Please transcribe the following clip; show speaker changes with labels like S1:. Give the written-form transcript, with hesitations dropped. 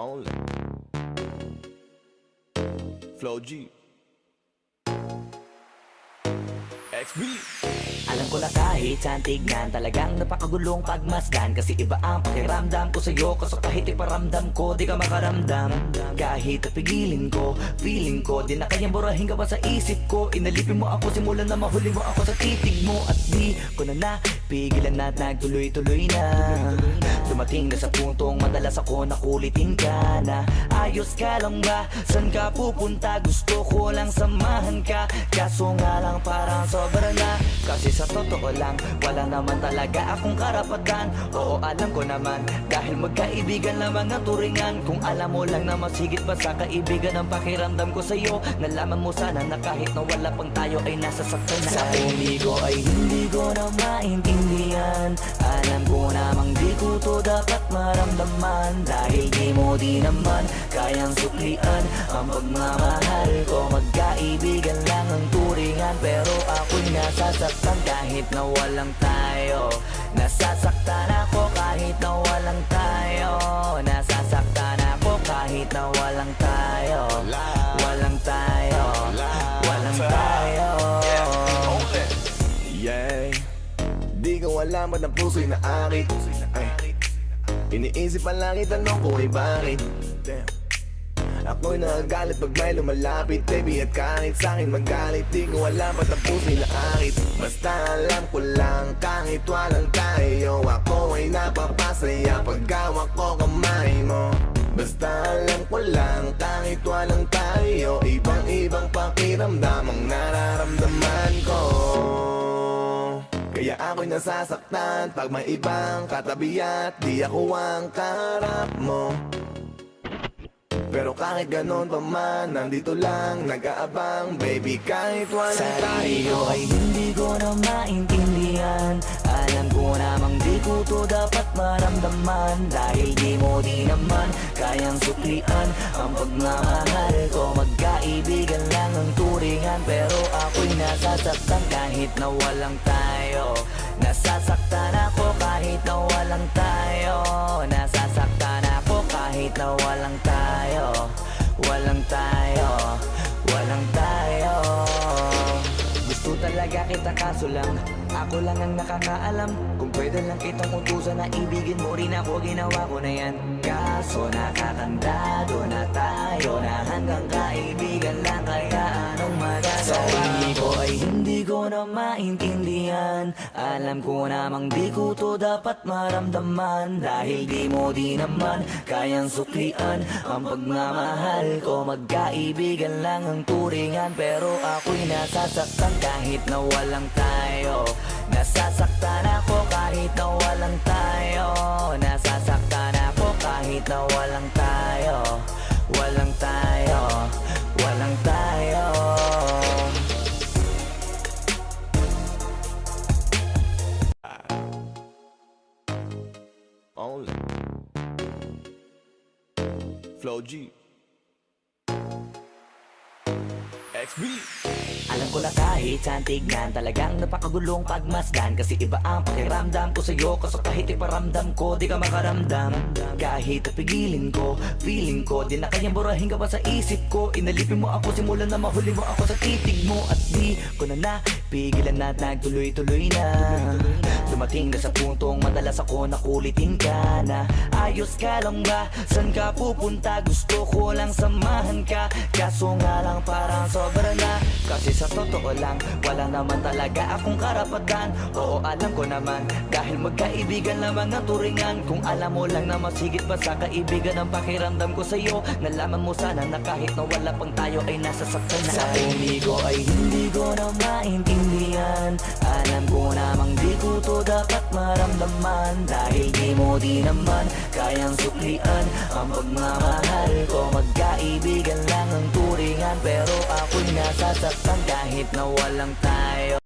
S1: Only Flow G XB.
S2: Alam ko na kahit saan tignan, talagang napakagulong pagmasdan. Kasi iba ang pakiramdam ko sa'yo, kaso kahit iparamdam ko, di ka makaramdam. Kahit napigilin ko, feeling ko, di na kayang burahin ka pa sa isip ko. Inalipin mo ako, simulan na mahuli mo ako sa titig mo. At di ko na napigilan na nagtuloy-tuloy na. Dumating na sa puntong madalas ako nakulitin ka na. Ayos ka lang ba? San ka pupunta? Gusto ko lang samahan ka, kaso nga lang parang sobra na. Kasi sa totoo lang, wala naman talaga akong karapatan. Oo, alam ko naman, dahil magkaibigan lamang ang turingan. Kung alam mo lang na masigit pa sa kaibigan ang pakiramdam ko sa'yo, nalaman mo sana na kahit na wala pang tayo ay nasasaktan na. Sa umigo ay hindi ko na maintindihan. Alam ko namang di ko to dapat maramdaman, dahil di mo di naman kayang suklian ang pagmamahal ko. Magkaibigan lang ang turingan, pero ako'y nasasaktan kahit na walang tayo. Nasasaktan ako kahit na walang tayo. Nasasaktan ako kahit na walang tayo. Walang tayo. Walang tayo.
S1: Yeah, di ko alam ba't ang puso'y naakit. Iniisip ang langit, tanong ko ay bakit. Ako'y nagagalit pag may lumalapit, baby, at kahit sa'kin magalit. Di ko alam ba't ang puso'y naakit. Basta alam ko lang kahit walang tayo, ako ay napapasaya pag hawak ko kamay mo. Basta alam ko lang kahit walang tayo, ibang-ibang pakiramdam ang nararamdaman ko. Kaya ako'y nasasaktan pag may ibang katabi at di ako ang kaharap mo. Pero kahit ganon pa man, nandito lang nag-aabang, baby, kahit walang tayo.
S2: Ay hindi ko na maintindihan. Alam ko namang di ko to dapat maramdaman, dahil di mo di naman kayang suklian ang pagmamahal ko. Magkaibigan lang ang turingan, pero ako'y nasasaktan kahit na walang tayo. Nasasaktan ako kahit na walang tayo. Nasasaktan ako kahit na walang tayo. Walang tayo. Walang tayo. Gusto talaga kita, kaso lang ako lang ang nakakaalam. Kung pwede lang kitang utusan na ibigin mo rin ako, ginawa ko na yan. Kaso nakakandado na tayo, na hanggang kaibigan lang, kaya anong magagawa? Sa ko ay hindi ko na maintindihan. Alam ko namang di ko to dapat maramdaman, dahil di mo di naman kayang suklian ang pagmamahal ko. Magkaibigan lang ang turingan, pero ako'y nasasaktan kahit na walang tayo. Nasasaktan ako kahit na walang tayo. Nasasaktan ako kahit na walang tayo. Walang tayo. Walang tayo.
S1: Only Flow G XB.
S2: Alam ko na kahit saan tignan, talagang napakagulong pagmasdan. Kasi iba ang pakiramdam ko sa'yo, kaso kahit iparamdam ko, di ka makaramdam. Kahit napigilin ko, feeling ko, di na kayang burahin ka pa sa isip ko. Inalipin mo ako, simulan na mahuli mo ako sa titig mo. At di ko na napigilan na nagtuloy-tuloy na. Dumating na sa puntong madalas ako nakulitin ka na. Ayos ka lang ba? San ka pupunta? Gusto ko lang samahan ka, kaso nga lang parang sobra na. Kasi sa totoo lang, wala naman talaga akong karapatan. Oo, alam ko naman, dahil magkaibigan lamang ang turingan. Kung alam mo lang na masigit pa sa kaibigan ang pakiramdam ko sa'yo, nalaman mo sana na kahit na wala pang tayo ay nasasaktan na. Sa umigo ay hindi ko na maintindihan. Alam ko namang di ko to dapat maramdaman, dahil di mo di naman kayang suklian ang pagmamahal ko. Magkaibigan lang ang turingan, pero ako'y nasasaktan kahit na walang tayo.